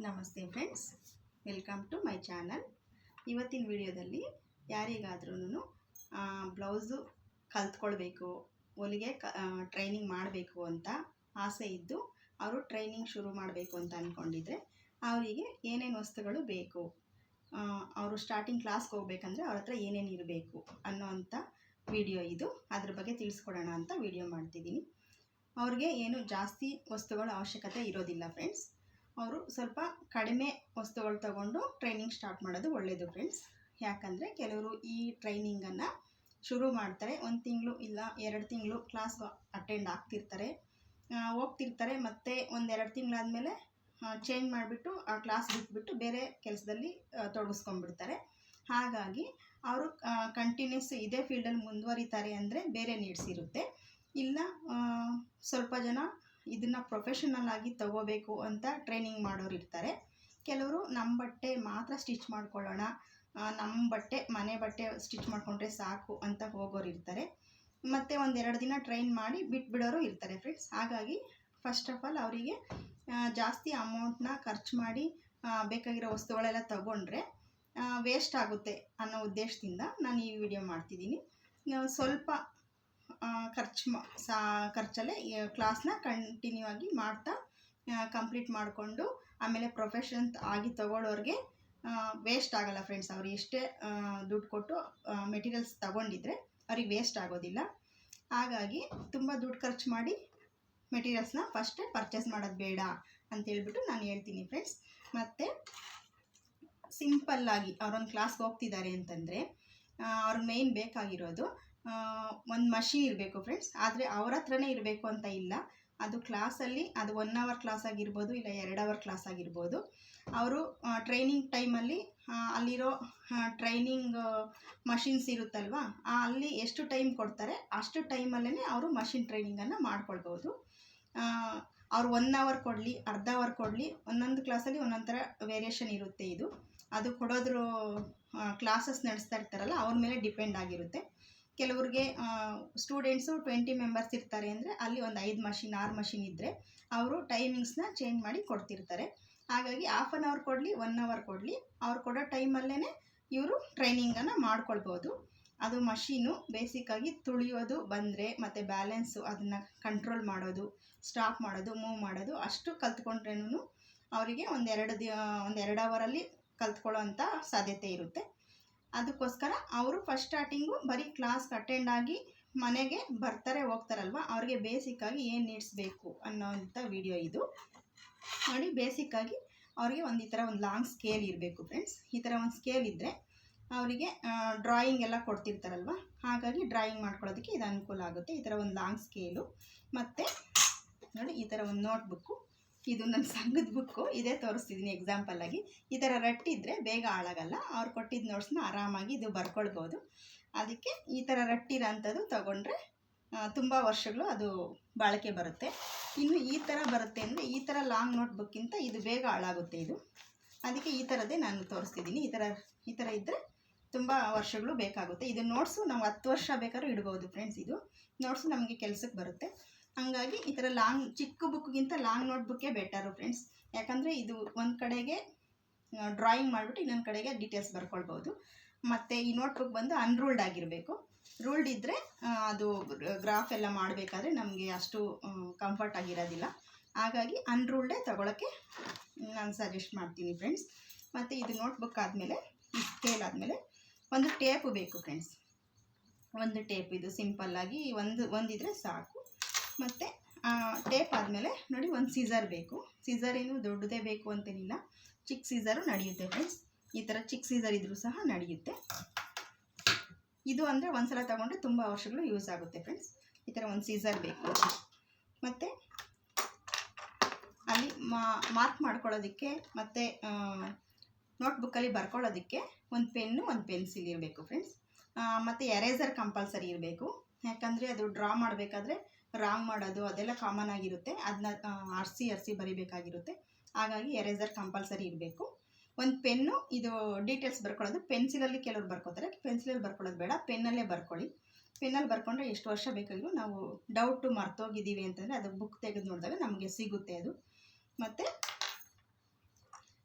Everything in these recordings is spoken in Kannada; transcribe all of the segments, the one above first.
ನಮಸ್ತೆ friends, welcome to my channel. ಇವತ್ತಿನ ವಿಡಿಯೋದಲ್ಲಿ ಯಾರಿಗಾದ್ರೂ ಬ್ಲೌಸು ಕಲ್ತ್ಕೊಳ್ಬೇಕು, ಹೊಲಿಗೆ ಟ್ರೈನಿಂಗ್ ಮಾಡಬೇಕು ಅಂತ ಆಸೆ ಇದ್ದು ಅವರು ಟ್ರೈನಿಂಗ್ ಶುರು ಮಾಡಬೇಕು ಅಂತ ಅಂದ್ಕೊಂಡಿದ್ರೆ ಅವರಿಗೆ ಏನೇನು ವಸ್ತುಗಳು ಬೇಕು, ಅವರು ಸ್ಟಾರ್ಟಿಂಗ್ ಕ್ಲಾಸ್ಗೆ ಹೋಗ್ಬೇಕಂದ್ರೆ ಅವ್ರ ಹತ್ರ ಏನೇನು ಇರಬೇಕು ಅನ್ನೋವಂಥ ವಿಡಿಯೋ ಇದು. ಅದ್ರ ಬಗ್ಗೆ ತಿಳಿಸ್ಕೊಡೋಣ ಅಂತ ವಿಡಿಯೋ ಮಾಡ್ತಿದ್ದೀನಿ. ಅವ್ರಿಗೆ ಏನು ಜಾಸ್ತಿ ವಸ್ತುಗಳ ಅವಶ್ಯಕತೆ ಇರೋದಿಲ್ಲ ಫ್ರೆಂಡ್ಸ್. ಅವರು ಸ್ವಲ್ಪ ಕಡಿಮೆ ವಸ್ತುಗಳು ತಗೊಂಡು ಟ್ರೈನಿಂಗ್ ಸ್ಟಾರ್ಟ್ ಮಾಡೋದು ಒಳ್ಳೆಯದು ಫ್ರೆಂಡ್ಸ್. ಯಾಕಂದರೆ ಕೆಲವರು ಈ ಟ್ರೈನಿಂಗನ್ನು ಶುರು ಮಾಡ್ತಾರೆ, 1 ತಿಂಗಳು ಇಲ್ಲ 2 ತಿಂಗಳು ಕ್ಲಾಸ್ ಅಟೆಂಡ್ ಆಗ್ತಿರ್ತಾರೆ, ಹೋಗ್ತಿರ್ತಾರೆ, ಮತ್ತು 1-2 ತಿಂಗಳಾದಮೇಲೆ ಚೇಂಜ್ ಮಾಡಿಬಿಟ್ಟು ಆ ಕ್ಲಾಸ್ ಬಿಟ್ಬಿಟ್ಟು ಬೇರೆ ಕೆಲಸದಲ್ಲಿ ತೊಡಗಿಸ್ಕೊಂಡ್ಬಿಡ್ತಾರೆ. ಹಾಗಾಗಿ ಅವರು ಕಂಟಿನ್ಯೂಸ್ ಇದೇ ಫೀಲ್ಡಲ್ಲಿ ಮುಂದುವರಿತಾರೆ ಅಂದರೆ ಬೇರೆ ನೀಡ್ಸ್ ಇರುತ್ತೆ. ಇಲ್ಲ ಸ್ವಲ್ಪ ಜನ ಇದನ್ನು ಪ್ರೊಫೆಷನಲ್ ಆಗಿ ತಗೋಬೇಕು ಅಂತ ಟ್ರೈನಿಂಗ್ ಮಾಡೋರು ಇರ್ತಾರೆ. ಕೆಲವರು ನಮ್ಮ ಬಟ್ಟೆ ಮಾತ್ರ ಸ್ಟಿಚ್ ಮಾಡ್ಕೊಳ್ಳೋಣ, ನಮ್ಮ ಬಟ್ಟೆ ಮನೆ ಬಟ್ಟೆ ಸ್ಟಿಚ್ ಮಾಡಿಕೊಂಡ್ರೆ ಸಾಕು ಅಂತ ಹೋಗೋರು ಇರ್ತಾರೆ. ಮತ್ತು 1-2 ದಿನ ಟ್ರೈನ್ ಮಾಡಿ ಬಿಟ್ಬಿಡೋರು ಇರ್ತಾರೆ ಫ್ರೆಂಡ್ಸ್. ಹಾಗಾಗಿ ಫಸ್ಟ್ ಆಫ್ ಆಲ್ ಅವರಿಗೆ ಜಾಸ್ತಿ ಅಮೌಂಟ್ನ ಖರ್ಚು ಮಾಡಿ ಬೇಕಾಗಿರೋ ವಸ್ತುಗಳೆಲ್ಲ ತಗೊಂಡ್ರೆ ವೇಸ್ಟ್ ಆಗುತ್ತೆ ಅನ್ನೋ ಉದ್ದೇಶದಿಂದ ನಾನು ಈ ವಿಡಿಯೋ ಮಾಡ್ತಿದ್ದೀನಿ. ಸ್ವಲ್ಪ ಖರ್ಚಲ್ಲೇ ಕ್ಲಾಸ್ನ ಕಂಟಿನ್ಯೂ ಆಗಿ ಮಾಡ್ತಾ ಕಂಪ್ಲೀಟ್ ಮಾಡಿಕೊಂಡು ಆಮೇಲೆ ಪ್ರೊಫೆಷನ್ ಆಗಿ ತಗೊಳ್ಳೋರಿಗೆ ವೇಸ್ಟ್ ಆಗೋಲ್ಲ ಫ್ರೆಂಡ್ಸ್. ಅವ್ರು ಎಷ್ಟೇ ದುಡ್ಡು ಕೊಟ್ಟು ಮೆಟೀರಿಯಲ್ಸ್ ತಗೊಂಡಿದ್ರೆ ಅವ್ರಿಗೆ ವೇಸ್ಟ್ ಆಗೋದಿಲ್ಲ. ಹಾಗಾಗಿ ತುಂಬ ದುಡ್ಡು ಖರ್ಚು ಮಾಡಿ ಮೆಟೀರಿಯಲ್ಸ್ನ ಫಸ್ಟೇ ಪರ್ಚೇಸ್ ಮಾಡೋದು ಬೇಡ ಅಂತೇಳ್ಬಿಟ್ಟು ನಾನು ಹೇಳ್ತೀನಿ ಫ್ರೆಂಡ್ಸ್. ಮತ್ತು ಸಿಂಪಲ್ಲಾಗಿ ಅವರೊಂದು ಕ್ಲಾಸ್ಗೆ ಹೋಗ್ತಿದ್ದಾರೆ ಅಂತಂದರೆ ಅವ್ರಿಗೆ ಮೇಯ್ನ್ ಬೇಕಾಗಿರೋದು ಒಂದು ಮಷಿನ್ ಇರಬೇಕು ಫ್ರೆಂಡ್ಸ್. ಆದರೆ ಅವ್ರ ಹತ್ರನೇ ಇರಬೇಕು ಅಂತ ಇಲ್ಲ, ಅದು ಕ್ಲಾಸಲ್ಲಿ ಅದು 1 ಅವರ್ ಕ್ಲಾಸ್ ಆಗಿರ್ಬೋದು, ಇಲ್ಲ 2 ಅವರ್ ಕ್ಲಾಸ್ ಆಗಿರ್ಬೋದು. ಅವರು ಟ್ರೈನಿಂಗ್ ಟೈಮಲ್ಲಿ ಅಲ್ಲಿರೋ ಟ್ರೈನಿಂಗ್ ಮಷಿನ್ಸ್ ಇರುತ್ತಲ್ವ, ಅಲ್ಲಿ ಎಷ್ಟು ಟೈಮ್ ಕೊಡ್ತಾರೆ ಅಷ್ಟು ಟೈಮಲ್ಲೇ ಅವರು ಮಷಿನ್ ಟ್ರೈನಿಂಗನ್ನು ಮಾಡ್ಕೊಳ್ಬೋದು. ಅವ್ರು 1 ಅವರ್ ಕೊಡಲಿ, ಅರ್ಧ ಅವರ್ ಕೊಡಲಿ, ಒಂದೊಂದು ಕ್ಲಾಸಲ್ಲಿ ಒಂದೊಂದು ಥರ ವೇರಿಯೇಷನ್ ಇರುತ್ತೆ. ಅದು ಕೊಡೋದ್ರ ಕ್ಲಾಸಸ್ ನಡೆಸ್ತಾ ಇರ್ತಾರಲ್ಲ ಅವ್ರ ಮೇಲೆ ಡಿಪೆಂಡ್ ಆಗಿರುತ್ತೆ. ಕೆಲವ್ರಿಗೆ ಸ್ಟೂಡೆಂಟ್ಸು 20 ಮೆಂಬರ್ಸ್ ಇರ್ತಾರೆ ಅಂದರೆ ಅಲ್ಲಿ ಒಂದು 5 ಮಷಿನ್ 6 ಮಷಿನ್ ಇದ್ದರೆ ಅವರು ಟೈಮಿಂಗ್ಸ್ನ ಚೇಂಜ್ ಮಾಡಿ ಕೊಡ್ತಿರ್ತಾರೆ. ಹಾಗಾಗಿ 1/2 ಅವರ್ ಕೊಡಲಿ 1 ಅವರ್ ಕೊಡಲಿ, ಅವ್ರು ಕೊಡೋ ಟೈಮಲ್ಲೇ ಇವರು ಟ್ರೈನಿಂಗನ್ನು ಮಾಡ್ಕೊಳ್ಬೋದು. ಅದು ಮಷೀನು ಬೇಸಿಕ್ಕಾಗಿ ತುಳಿಯೋದು ಬಂದರೆ ಮತ್ತು ಬ್ಯಾಲೆನ್ಸು ಅದನ್ನು ಕಂಟ್ರೋಲ್ ಮಾಡೋದು, ಸ್ಟಾಪ್ ಮಾಡೋದು, ಮೂವ್ ಮಾಡೋದು ಅಷ್ಟು ಕಲ್ತ್ಕೊಂಡ್ರೇನು ಅವರಿಗೆ ಒಂದು 2 ಅವರಲ್ಲಿ ಕಲ್ತ್ಕೊಳ್ಳೋ ಅಂಥ ಸಾಧ್ಯತೆ ಇರುತ್ತೆ. ಅದಕ್ಕೋಸ್ಕರ ಅವರು ಫಸ್ಟ್ ಸ್ಟಾರ್ಟಿಂಗು ಬರೀ ಕ್ಲಾಸ್ಗೆ ಅಟೆಂಡ್ ಆಗಿ ಮನೆಗೆ ಬರ್ತಾರೆ ಹೋಗ್ತಾರಲ್ವ, ಅವ್ರಿಗೆ ಬೇಸಿಕ್ಕಾಗಿ ಏನು ನೀಡ್ಸ್ ಬೇಕು ಅನ್ನೋಂಥ ವಿಡಿಯೋ ಇದು ನೋಡಿ. ಬೇಸಿಕ್ಕಾಗಿ ಅವರಿಗೆ ಈ ಥರ ಒಂದು ಲಾಂಗ್ ಸ್ಕೇಲ್ ಇರಬೇಕು ಫ್ರೆಂಡ್ಸ್. ಈ ಥರ ಒಂದು ಸ್ಕೇಲ್ ಇದ್ದರೆ ಅವರಿಗೆ ಡ್ರಾಯಿಂಗ್ ಎಲ್ಲ ಕೊಡ್ತಿರ್ತಾರಲ್ವ, ಹಾಗಾಗಿ ಡ್ರಾಯಿಂಗ್ ಮಾಡ್ಕೊಳ್ಳೋದಕ್ಕೆ ಇದು ಅನುಕೂಲ ಆಗುತ್ತೆ. ಈ ಥರ ಒಂದು ಲಾಂಗ್ ಸ್ಕೇಲು, ಮತ್ತು ನೋಡಿ ಈ ಥರ ಒಂದು ನೋಟ್ಬುಕ್ಕು. ಇದು ನನ್ನ ಸಂಘದ ಬುಕ್ಕು, ಇದೇ ತೋರಿಸ್ತಿದ್ದೀನಿ ಎಕ್ಸಾಂಪಲ್ಲಾಗಿ. ಈ ಥರ ರಟ್ಟಿದ್ರೆ ಬೇಗ ಹಾಳಾಗಲ್ಲ, ಅವ್ರು ಕೊಟ್ಟಿದ್ದ ನೋಟ್ಸ್ನ ಆರಾಮಾಗಿ ಇದು ಬರ್ಕೊಳ್ಬೋದು. ಅದಕ್ಕೆ ಈ ಥರ ರಟ್ಟಿರೋಂಥದ್ದು ತೊಗೊಂಡ್ರೆ ತುಂಬ ವರ್ಷಗಳು ಅದು ಬಾಳಿಕೆ ಬರುತ್ತೆ. ಇನ್ನು ಈ ಥರ ಬರುತ್ತೆ ಅಂದರೆ ಈ ಥರ ಲಾಂಗ್ ನೋಟ್ಬುಕ್ಕಿಂತ ಇದು ಬೇಗ ಹಾಳಾಗುತ್ತೆ. ಅದಕ್ಕೆ ಈ ಥರದ್ದೇ ನಾನು ತೋರಿಸ್ತಿದ್ದೀನಿ. ಈ ಥರ ಇದ್ದರೆ ತುಂಬ ವರ್ಷಗಳು ಬೇಕಾಗುತ್ತೆ. ಇದು ನೋಟ್ಸು ನಾವು 10 ವರ್ಷ ಬೇಕಾದ್ರೂ ಇಡ್ಬೋದು ಫ್ರೆಂಡ್ಸ್. ಇದು ನೋಟ್ಸು ನಮಗೆ ಕೆಲಸಕ್ಕೆ ಬರುತ್ತೆ. ಹಾಗಾಗಿ ಈ ಥರ ಚಿಕ್ಕ ಬುಕ್ಗಿಂತ ಲಾಂಗ್ ನೋಟ್ಬುಕ್ಕೇ ಬೆಟರು ಫ್ರೆಂಡ್ಸ್. ಯಾಕಂದರೆ ಇದು ಒಂದು ಕಡೆಗೆ ಡ್ರಾಯಿಂಗ್ ಮಾಡಿಬಿಟ್ಟು ಇನ್ನೊಂದು ಕಡೆಗೆ ಡೀಟೇಲ್ಸ್ ಬರ್ಕೊಳ್ಬೋದು. ಮತ್ತು ಈ ನೋಟ್ಬುಕ್ ಬಂದು ಅನ್ರೂಲ್ಡ್ ಆಗಿರಬೇಕು. ರೂಲ್ಡ್ ಇದ್ದರೆ ಅದು ಗ್ರಾಫ್ ಎಲ್ಲ ಮಾಡಬೇಕಾದ್ರೆ ನಮಗೆ ಅಷ್ಟು ಕಂಫರ್ಟ್ ಆಗಿರೋದಿಲ್ಲ. ಹಾಗಾಗಿ ಅನ್ರೂಲ್ಡೇ ತಗೊಳ್ಳೋಕ್ಕೆ ನಾನು ಸಜೆಸ್ಟ್ ಮಾಡ್ತೀನಿ ಫ್ರೆಂಡ್ಸ್. ಮತ್ತು ಇದು ನೋಟ್ಬುಕ್ ಆದಮೇಲೆ ಈ ಸ್ಕೇಲ್ ಆದಮೇಲೆ ಒಂದು ಟೇಪು ಬೇಕು ಫ್ರೆಂಡ್ಸ್. ಒಂದು ಟೇಪ್ ಇದು ಸಿಂಪಲ್ಲಾಗಿ ಒಂದಿದ್ರೆ ಸಾಕು. ಮತ್ತು ಟೇಪ್ ಆದಮೇಲೆ ನೋಡಿ ಒಂದು ಸೀಸರ್ ಬೇಕು. ಸೀಸರ್ ಏನು ದೊಡ್ಡದೇ ಬೇಕು ಅಂತೇನಿಲ್ಲ, ಚಿಕ್ಕ ಸೀಸರು ನಡೆಯುತ್ತೆ ಫ್ರೆಂಡ್ಸ್. ಈ ಥರ ಚಿಕ್ಕ ಸೀಸರ್ ಇದ್ದರೂ ಸಹ ನಡೆಯುತ್ತೆ. ಇದು ಅಂದರೆ ಒಂದು ಸಲ ತಗೊಂಡ್ರೆ ತುಂಬ ವರ್ಷಗಳು ಯೂಸ್ ಆಗುತ್ತೆ ಫ್ರೆಂಡ್ಸ್. ಈ ಥರ ಒಂದು ಸೀಸರ್ ಬೇಕು. ಮತ್ತು ಅಲ್ಲಿ ಮಾರ್ಕ್ ಮಾಡ್ಕೊಳ್ಳೋದಕ್ಕೆ ಮತ್ತು ನೋಟ್ಬುಕ್ಕಲ್ಲಿ ಬರ್ಕೊಳ್ಳೋದಕ್ಕೆ ಒಂದು ಪೆನ್ನು ಒಂದು ಪೆನ್ಸಿಲ್ ಇರಬೇಕು ಫ್ರೆಂಡ್ಸ್. ಮತ್ತು ಎರೇಸರ್ ಕಂಪಲ್ಸರಿ ಇರಬೇಕು. ಯಾಕಂದರೆ ಅದು ಡ್ರಾ ಮಾಡಬೇಕಾದ್ರೆ ರಾಂಗ್ ಮಾಡೋದು ಅದೆಲ್ಲ ಕಾಮನ್ ಆಗಿರುತ್ತೆ, ಅದನ್ನ ಅರಿಸಿ ಬರಿಬೇಕಾಗಿರುತ್ತೆ. ಹಾಗಾಗಿ ಎರೇಸರ್ ಕಂಪಲ್ಸರಿ ಇರಬೇಕು. ಒಂದು ಪೆನ್ನು, ಇದು ಡೀಟೇಲ್ಸ್ ಬರ್ಕೊಳ್ಳೋದು ಪೆನ್ಸಿಲಲ್ಲಿ ಕೆಲವ್ರು ಬರ್ಕೋತಾರೆ, ಪೆನ್ಸಿಲಲ್ಲಿ ಬರ್ಕೊಳ್ಳೋದು ಬೇಡ, ಪೆನ್ನಲ್ಲೇ ಬರ್ಕೊಳ್ಳಿ. ಪೆನ್ನಲ್ಲಿ ಬರ್ಕೊಂಡ್ರೆ ಎಷ್ಟು ವರ್ಷ ಬೇಕಾಗಿರೋ ನಾವು ಡೌಟು ಮರ್ತೋಗಿದ್ದೀವಿ ಅಂತಂದರೆ ಅದು ಬುಕ್ ತೆಗೆದು ನೋಡಿದಾಗ ನಮಗೆ ಸಿಗುತ್ತೆ ಅದು. ಮತ್ತು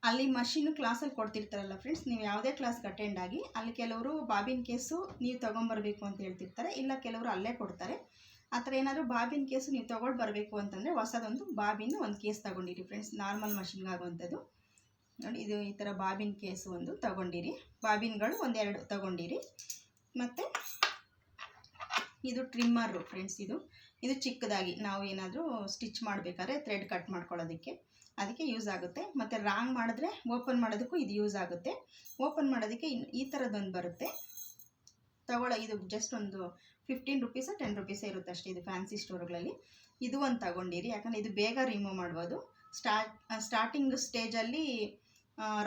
ಅಲ್ಲಿ ಮಷಿನ್ ಕ್ಲಾಸಲ್ಲಿ ಕೊಡ್ತಿರ್ತಾರಲ್ಲ ಫ್ರೆಂಡ್ಸ್, ನೀವು ಯಾವುದೇ ಕ್ಲಾಸ್ಗೆ ಅಟೆಂಡ್ ಆಗಿ ಅಲ್ಲಿ ಕೆಲವರು ಬಾಬಿನ್ ಕೇಸು ನೀವು ತೊಗೊಂಬರ್ಬೇಕು ಅಂತ ಹೇಳ್ತಿರ್ತಾರೆ, ಇಲ್ಲ ಕೆಲವರು ಅಲ್ಲೇ ಕೊಡ್ತಾರೆ. ಆ ಥರ ಏನಾದರೂ ಬಾಬಿನ್ ಕೇಸು ನೀವು ತೊಗೊಂಡು ಬರಬೇಕು ಅಂತಂದರೆ ಹೊಸದೊಂದು ಬಾಬಿನ್ ಒಂದು ಕೇಸ್ ತೊಗೊಂಡಿರಿ ಫ್ರೆಂಡ್ಸ್, ನಾರ್ಮಲ್ ಮಷಿನ್ಗೆ ಆಗುವಂಥದ್ದು ನೋಡಿ. ಇದು ಈ ಥರ ಬಾಬಿನ್ ಕೇಸು ಒಂದು ತೊಗೊಂಡಿರಿ, ಬಾಬಿನ್ಗಳು ಒಂದೆರಡು ತೊಗೊಂಡಿರಿ. ಮತ್ತು ಇದು ಟ್ರಿಮ್ಮರು ಫ್ರೆಂಡ್ಸ್, ಇದು ಚಿಕ್ಕದಾಗಿ ನಾವು ಏನಾದರೂ ಸ್ಟಿಚ್ ಮಾಡಬೇಕಾದ್ರೆ ಥ್ರೆಡ್ ಕಟ್ ಮಾಡ್ಕೊಳ್ಳೋದಕ್ಕೆ ಅದಕ್ಕೆ ಯೂಸ್ ಆಗುತ್ತೆ. ಮತ್ತು ರಾಂಗ್ ಮಾಡಿದ್ರೆ ಓಪನ್ ಮಾಡೋದಕ್ಕೂ ಇದು ಯೂಸ್ ಆಗುತ್ತೆ. ಓಪನ್ ಮಾಡೋದಕ್ಕೆ ಈ ಥರದ್ದೊಂದು ಬರುತ್ತೆ ಇದು ಜಸ್ಟ್ ಒಂದು 15 ರುಪೀಸು 10 ರುಪೀಸೇ ಇರುತ್ತೆ ಅಷ್ಟೇ, ಇದು ಫ್ಯಾನ್ಸಿ ಸ್ಟೋರ್ಗಳಲ್ಲಿ. ಇದು ಒಂದು ತಗೊಂಡಿರಿ, ಯಾಕಂದರೆ ಇದು ಬೇಗ ರಿಮೂವ್ ಮಾಡ್ಬೋದು. ಸ್ಟಾರ್ಟಿಂಗ್ ಸ್ಟೇಜಲ್ಲಿ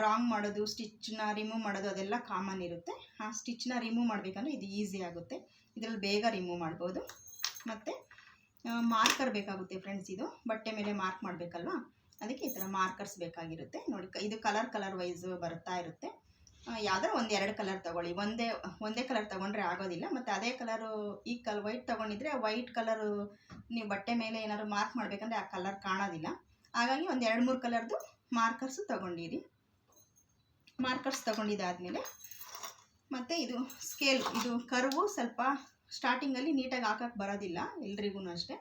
ರಾಂಗ್ ಮಾಡೋದು, ಸ್ಟಿಚ್ನ ರಿಮೂವ್ ಮಾಡೋದು ಅದೆಲ್ಲ ಕಾಮನ್ ಇರುತ್ತೆ. ಆ ಸ್ಟಿಚ್ನ ರಿಮೂವ್ ಮಾಡಬೇಕಂದ್ರೆ ಇದು ಈಸಿ ಆಗುತ್ತೆ, ಇದರಲ್ಲಿ ಬೇಗ ರಿಮೂವ್ ಮಾಡ್ಬೋದು. ಮತ್ತು ಮಾರ್ಕರ್ ಬೇಕಾಗುತ್ತೆ ಫ್ರೆಂಡ್ಸ್, ಇದು ಬಟ್ಟೆ ಮೇಲೆ ಮಾರ್ಕ್ ಮಾಡಬೇಕಲ್ವಾ, ಅದಕ್ಕೆ ಈ ಥರ ಮಾರ್ಕರ್ಸ್ ಬೇಕಾಗಿರುತ್ತೆ ನೋಡಿ. ಇದು ಕಲರ್ ವೈಸ್ ಬರ್ತಾ ಇರುತ್ತೆ. ಯಾವ್ದಾರು ಒಂದೆರಡು ಕಲರ್ ತೊಗೊಳ್ಳಿ, ಒಂದೇ ಕಲರ್ ತೊಗೊಂಡ್ರೆ ಆಗೋದಿಲ್ಲ. ಮತ್ತು ಅದೇ ಕಲರು ಈ ವೈಟ್ ತೊಗೊಂಡಿದ್ರೆ ವೈಟ್ ಕಲರು ನೀವು ಬಟ್ಟೆ ಮೇಲೆ ಏನಾದ್ರು ಮಾರ್ಕ್ ಮಾಡಬೇಕಂದ್ರೆ ಆ ಕಲರ್ ಕಾಣೋದಿಲ್ಲ. ಹಾಗಾಗಿ ಒಂದು 2-3 ಕಲರ್ದು ಮಾರ್ಕರ್ಸು ತೊಗೊಂಡಿರಿ. ಮಾರ್ಕರ್ಸ್ ತೊಗೊಂಡಿದ್ದಾದಮೇಲೆ ಮತ್ತು ಇದು ಸ್ಕೇಲ್, ಇದು ಕರ್ವು ಸ್ವಲ್ಪ ಸ್ಟಾರ್ಟಿಂಗಲ್ಲಿ ನೀಟಾಗಿ ಹಾಕೋಕ್ಕೆ ಬರೋದಿಲ್ಲ ಎಲ್ರಿಗೂ ಅಷ್ಟೇ.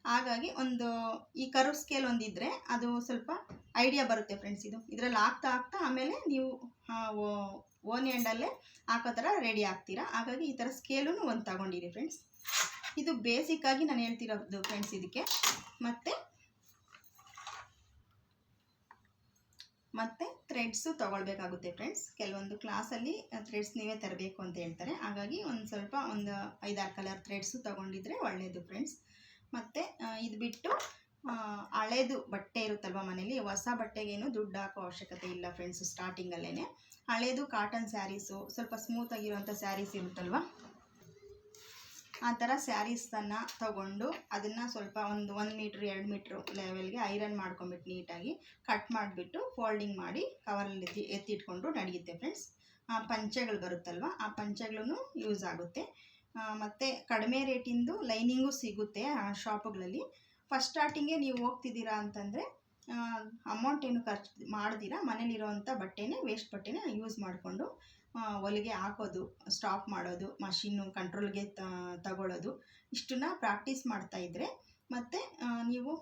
ಹಾಗಾಗಿ ಈ ಕರ್ವ್ ಸ್ಕೇಲ್ ಒಂದಿದ್ದರೆ ಅದು ಸ್ವಲ್ಪ ಐಡಿಯಾ ಬರುತ್ತೆ ಫ್ರೆಂಡ್ಸ್. ಇದರಲ್ಲಿ ಆಗ್ತಾ ಆಮೇಲೆ ನೀವು ಓನ್ ಹ್ಯಾಂಡಲ್ಲೇ ಹಾಕೋ ಥರ ರೆಡಿ ಆಗ್ತೀರಾ. ಹಾಗಾಗಿ ಈ ಥರ ಸ್ಕೇಲೂ ಒಂದು ತಗೊಂಡಿರಿ ಫ್ರೆಂಡ್ಸ್. ಇದು ಬೇಸಿಕ್ಕಾಗಿ ನಾನು ಹೇಳ್ತಿರೋದು ಫ್ರೆಂಡ್ಸ್ ಇದಕ್ಕೆ. ಮತ್ತು ಥ್ರೆಡ್ಸು ತೊಗೊಳ್ಬೇಕಾಗುತ್ತೆ ಫ್ರೆಂಡ್ಸ್. ಕೆಲವೊಂದು ಕ್ಲಾಸಲ್ಲಿ ಥ್ರೆಡ್ಸ್ ನೀವೇ ತರಬೇಕು ಅಂತ ಹೇಳ್ತಾರೆ, ಹಾಗಾಗಿ ಒಂದು 5-6 ಕಲರ್ ಥ್ರೆಡ್ಸು ತೊಗೊಂಡಿದ್ರೆ ಒಳ್ಳೆಯದು ಫ್ರೆಂಡ್ಸ್. ಮತ್ತು ಇದು ಬಿಟ್ಟು ಹಳೇದು ಬಟ್ಟೆ ಇರುತ್ತಲ್ವ ಮನೇಲಿ, ಹೊಸ ಬಟ್ಟೆಗೇನು ದುಡ್ಡು ಹಾಕೋ ಅವಶ್ಯಕತೆ ಇಲ್ಲ ಫ್ರೆಂಡ್ಸ್. ಸ್ಟಾರ್ಟಿಂಗಲ್ಲೇ ಹಳೇದು ಕಾಟನ್ ಸ್ಯಾರೀಸು, ಸ್ವಲ್ಪ ಸ್ಮೂತಾಗಿರುವಂಥ ಸ್ಯಾರೀಸ್ ಇರುತ್ತಲ್ವ, ಆ ಥರ ಸ್ಯಾರೀಸನ್ನು ತಗೊಂಡು ಅದನ್ನು ಸ್ವಲ್ಪ 1 ಮೀಟ್ರ್ 2 ಮೀಟ್ರ್ ಲೆವೆಲ್ಗೆ ಐರನ್ ಮಾಡ್ಕೊಂಬಿಟ್ಟು ನೀಟಾಗಿ ಕಟ್ ಮಾಡಿಬಿಟ್ಟು ಫೋಲ್ಡಿಂಗ್ ಮಾಡಿ ಕವರಲ್ಲಿ ಎತ್ತಿಟ್ಕೊಂಡು ನಡೆಯುತ್ತೆ ಫ್ರೆಂಡ್ಸ್. ಪಂಚೆಗಳು ಬರುತ್ತಲ್ವ, ಆ ಪಂಚೆಗಳೂ ಯೂಸ್ ಆಗುತ್ತೆ. ಮತ್ತು ಕಡಿಮೆ ರೇಟಿಂದು ಲೈನಿಂಗು ಸಿಗುತ್ತೆ ಆ ಶಾಪುಗಳಲ್ಲಿ. ಫಸ್ಟ್ ಸ್ಟಾರ್ಟಿಂಗೇ ನೀವು ಹೋಗ್ತಿದ್ದೀರಾ ಅಂತಂದರೆ ಅಮೌಂಟ್ ಏನು ಖರ್ಚು ಮಾಡ್ದಿರಾ ಮನೇಲಿರೋವಂಥ ಬಟ್ಟೆನೇ, ವೇಸ್ಟ್ ಬಟ್ಟೆನೇ ಯೂಸ್ ಮಾಡಿಕೊಂಡು ಹೊಲಿಗೆ ಹಾಕೋದು, ಸ್ಟಾಪ್ ಮಾಡೋದು, ಮಷಿನ್ನು ಕಂಟ್ರೋಲ್ಗೆ ತಗೊಳ್ಳೋದು, ಇಷ್ಟನ್ನ ಪ್ರಾಕ್ಟೀಸ್ ಮಾಡ್ತಾಯಿದ್ರೆ ಮತ್ತು ನೀವು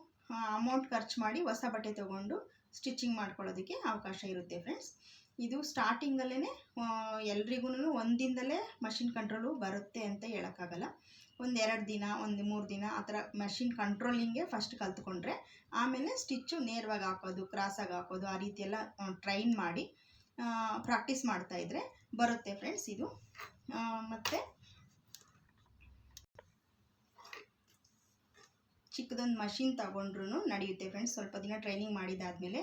ಅಮೌಂಟ್ ಖರ್ಚು ಮಾಡಿ ಹೊಸ ಬಟ್ಟೆ ತೊಗೊಂಡು ಸ್ಟಿಚಿಂಗ್ ಮಾಡ್ಕೊಳ್ಳೋದಕ್ಕೆ ಅವಕಾಶ ಇರುತ್ತೆ ಫ್ರೆಂಡ್ಸ್. ಇದು ಸ್ಟಾರ್ಟಿಂಗಲ್ಲೇ ಎಲ್ರಿಗೂ ಒಂದಿಂದಲೇ ಮಷಿನ್ ಕಂಟ್ರೋಲು ಬರುತ್ತೆ ಅಂತ ಹೇಳೋಕ್ಕಾಗಲ್ಲ. 1-2 ದಿನ 1-3 ದಿನ ಆ ಥರ ಮಷಿನ್ ಕಂಟ್ರೋಲಿಂಗೇ ಫಸ್ಟ್ ಕಲ್ತ್ಕೊಂಡ್ರೆ ಆಮೇಲೆ ಸ್ಟಿಚ್ಚು ನೇರವಾಗಿ ಹಾಕೋದು, ಕ್ರಾಸಾಗಿ ಹಾಕೋದು, ಆ ರೀತಿಯೆಲ್ಲ ಟ್ರೈನ್ ಮಾಡಿ ಪ್ರಾಕ್ಟೀಸ್ ಮಾಡ್ತಾಯಿದ್ರೆ ಬರುತ್ತೆ ಫ್ರೆಂಡ್ಸ್ ಇದು. ಮತ್ತು ಚಿಕ್ಕದೊಂದು ಮಷಿನ್ ತಗೊಂಡ್ರೂ ನಡೆಯುತ್ತೆ ಫ್ರೆಂಡ್ಸ್. ಸ್ವಲ್ಪ ದಿನ ಟ್ರೈನಿಂಗ್ ಮಾಡಿದಾದಮೇಲೆ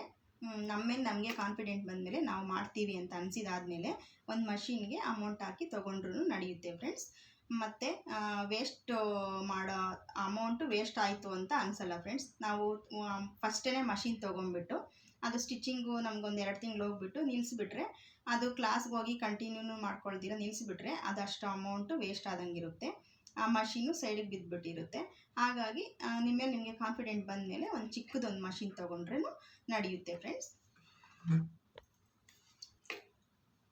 ನಮಗೆ ಕಾನ್ಫಿಡೆಂಟ್ ಬಂದಮೇಲೆ ನಾವು ಮಾಡ್ತೀವಿ ಅಂತ ಅನಿಸಿದಾದ್ಮೇಲೆ ಒಂದು ಮಷಿನ್ಗೆ ಅಮೌಂಟ್ ಹಾಕಿ ತೊಗೊಂಡ್ರೂ ನಡೆಯುತ್ತೆ ಫ್ರೆಂಡ್ಸ್. ಮತ್ತು ವೇಸ್ಟ್ ಮಾಡೋ ಅಮೌಂಟು ವೇಸ್ಟ್ ಆಯಿತು ಅಂತ ಅನಿಸಲ್ಲ ಫ್ರೆಂಡ್ಸ್. ನಾವು ಫಸ್ಟೇ ಮಷಿನ್ ತೊಗೊಂಡ್ಬಿಟ್ಟು ಅದು ಸ್ಟಿಚಿಂಗು ನಮಗೊಂದು 2 ತಿಂಗಳು ಹೋಗ್ಬಿಟ್ಟು ನಿಲ್ಲಿಸ್ಬಿಟ್ರೆ, ಅದು ಕ್ಲಾಸ್ಗೆ ಹೋಗಿ ಕಂಟಿನ್ಯೂನು ಮಾಡ್ಕೊಳ್ದಿರ ನಿಲ್ಲಿಸ್ಬಿಟ್ರೆ ಅದಷ್ಟು ಅಮೌಂಟು ವೇಸ್ಟ್ ಆದಂಗಿರುತ್ತೆ, ಆ ಮಷಿನ್ನು ಸೈಡಿಗೆ ಬಿದ್ದುಬಿಟ್ಟಿರುತ್ತೆ. ಹಾಗಾಗಿ ನಿಮಗೆ ಕಾನ್ಫಿಡೆಂಟ್ ಬಂದಮೇಲೆ ಒಂದು ಚಿಕ್ಕದೊಂದು ಮಷಿನ್ ತೊಗೊಂಡ್ರೂ ನಡೆಯುತ್ತೆ ಫ್ರೆಂಡ್ಸ್.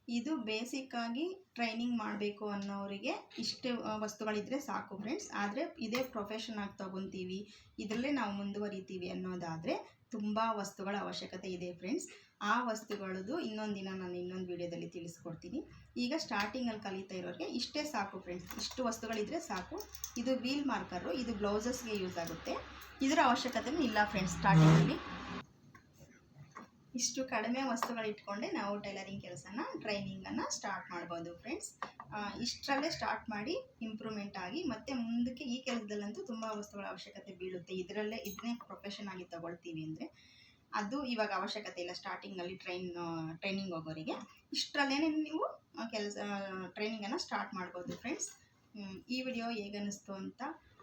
ಇದು ಬೇಸಿಕ್ಕಾಗಿ ಟ್ರೈನಿಂಗ್ ಮಾಡಬೇಕು ಅನ್ನೋರಿಗೆ ಇಷ್ಟು ವಸ್ತುಗಳಿದ್ದರೆ ಸಾಕು ಫ್ರೆಂಡ್ಸ್. ಆದರೆ ಇದೇ ಪ್ರೊಫೆಷನ್ ಆಗಿ ತೊಗೊತೀವಿ, ಇದರಲ್ಲೇ ನಾವು ಮುಂದುವರಿತೀವಿ ಅನ್ನೋದಾದರೆ ತುಂಬ ವಸ್ತುಗಳ ಅವಶ್ಯಕತೆ ಇದೆ ಫ್ರೆಂಡ್ಸ್. ಆ ವಸ್ತುಗಳದ್ದು ಇನ್ನೊಂದು ದಿನ ನಾನು ಇನ್ನೊಂದು ವಿಡಿಯೋದಲ್ಲಿ ತಿಳಿಸ್ಕೊಡ್ತೀನಿ. ಈಗ ಸ್ಟಾರ್ಟಿಂಗಲ್ಲಿ ಕಲಿತಾ ಇರೋರಿಗೆ ಇಷ್ಟೇ ಸಾಕು ಫ್ರೆಂಡ್ಸ್, ಇಷ್ಟು ವಸ್ತುಗಳಿದ್ದರೆ ಸಾಕು. ಇದು ವೀಲ್ ಮಾರ್ಕರು, ಇದು ಬ್ಲೌಸಸ್ಗೆ ಯೂಸ್ ಆಗುತ್ತೆ, ಇದರ ಅವಶ್ಯಕತೆಯೂ ಇಲ್ಲ ಫ್ರೆಂಡ್ಸ್. ಸ್ಟಾರ್ಟಿಂಗಲ್ಲಿ ಇಷ್ಟು ಕಡಿಮೆ ವಸ್ತುಗಳಿಟ್ಕೊಂಡೆ ನಾವು ಟೈಲರಿಂಗ್ ಕೆಲಸನ ಟ್ರೈನಿಂಗನ್ನು ಸ್ಟಾರ್ಟ್ ಮಾಡ್ಬೋದು ಫ್ರೆಂಡ್ಸ್. ಇಷ್ಟರಲ್ಲೇ ಸ್ಟಾರ್ಟ್ ಮಾಡಿ ಇಂಪ್ರೂವ್ಮೆಂಟ್ ಆಗಿ ಮತ್ತೆ ಮುಂದಕ್ಕೆ ಈ ಕೆಲಸದಲ್ಲಂತೂ ತುಂಬ ವಸ್ತುಗಳ ಅವಶ್ಯಕತೆ ಬೀಳುತ್ತೆ. ಇದನ್ನೇ ಪ್ರೊಫೆಷನ್ ಆಗಿ ತಗೊಳ್ತೀವಿ ಅಂದರೆ ಅದು ಇವಾಗ ಅವಶ್ಯಕತೆ ಇಲ್ಲ. ಸ್ಟಾರ್ಟಿಂಗಲ್ಲಿ ಟ್ರೈನಿಂಗ್ ಹೋಗೋರಿಗೆ ಇಷ್ಟರಲ್ಲೇ ನೀವು ಟ್ರೈನಿಂಗನ್ನು ಸ್ಟಾರ್ಟ್ ಮಾಡ್ಬೋದು ಫ್ರೆಂಡ್ಸ್. ಈ ವಿಡಿಯೋ ಹೇಗನ್ನಿಸ್ತು ಅಂತ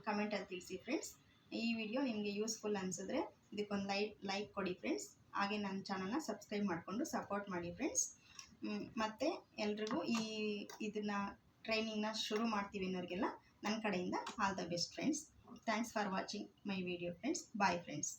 ಕಮೆಂಟಲ್ಲಿ ತಿಳಿಸಿ ಫ್ರೆಂಡ್ಸ್. ಈ ವಿಡಿಯೋ ನಿಮಗೆ ಯೂಸ್ಫುಲ್ ಅನಿಸಿದ್ರೆ ಇದಕ್ಕೊಂದು ಲೈಕ್ ಕೊಡಿ ಫ್ರೆಂಡ್ಸ್. ಹಾಗೆ ನನ್ನ ಚಾನಲ್ನ ಸಬ್ಸ್ಕ್ರೈಬ್ ಮಾಡಿಕೊಂಡು ಸಪೋರ್ಟ್ ಮಾಡಿ ಫ್ರೆಂಡ್ಸ್. ಮತ್ತು ಎಲ್ರಿಗೂ ಇದನ್ನು ಟ್ರೈನಿಂಗ್ನ ಶುರು ಮಾಡ್ತೀವಿ ಅನ್ನೋರಿಗೆಲ್ಲ ನನ್ನ ಕಡೆಯಿಂದ all the best friends. Thanks for watching my video friends. Bye friends.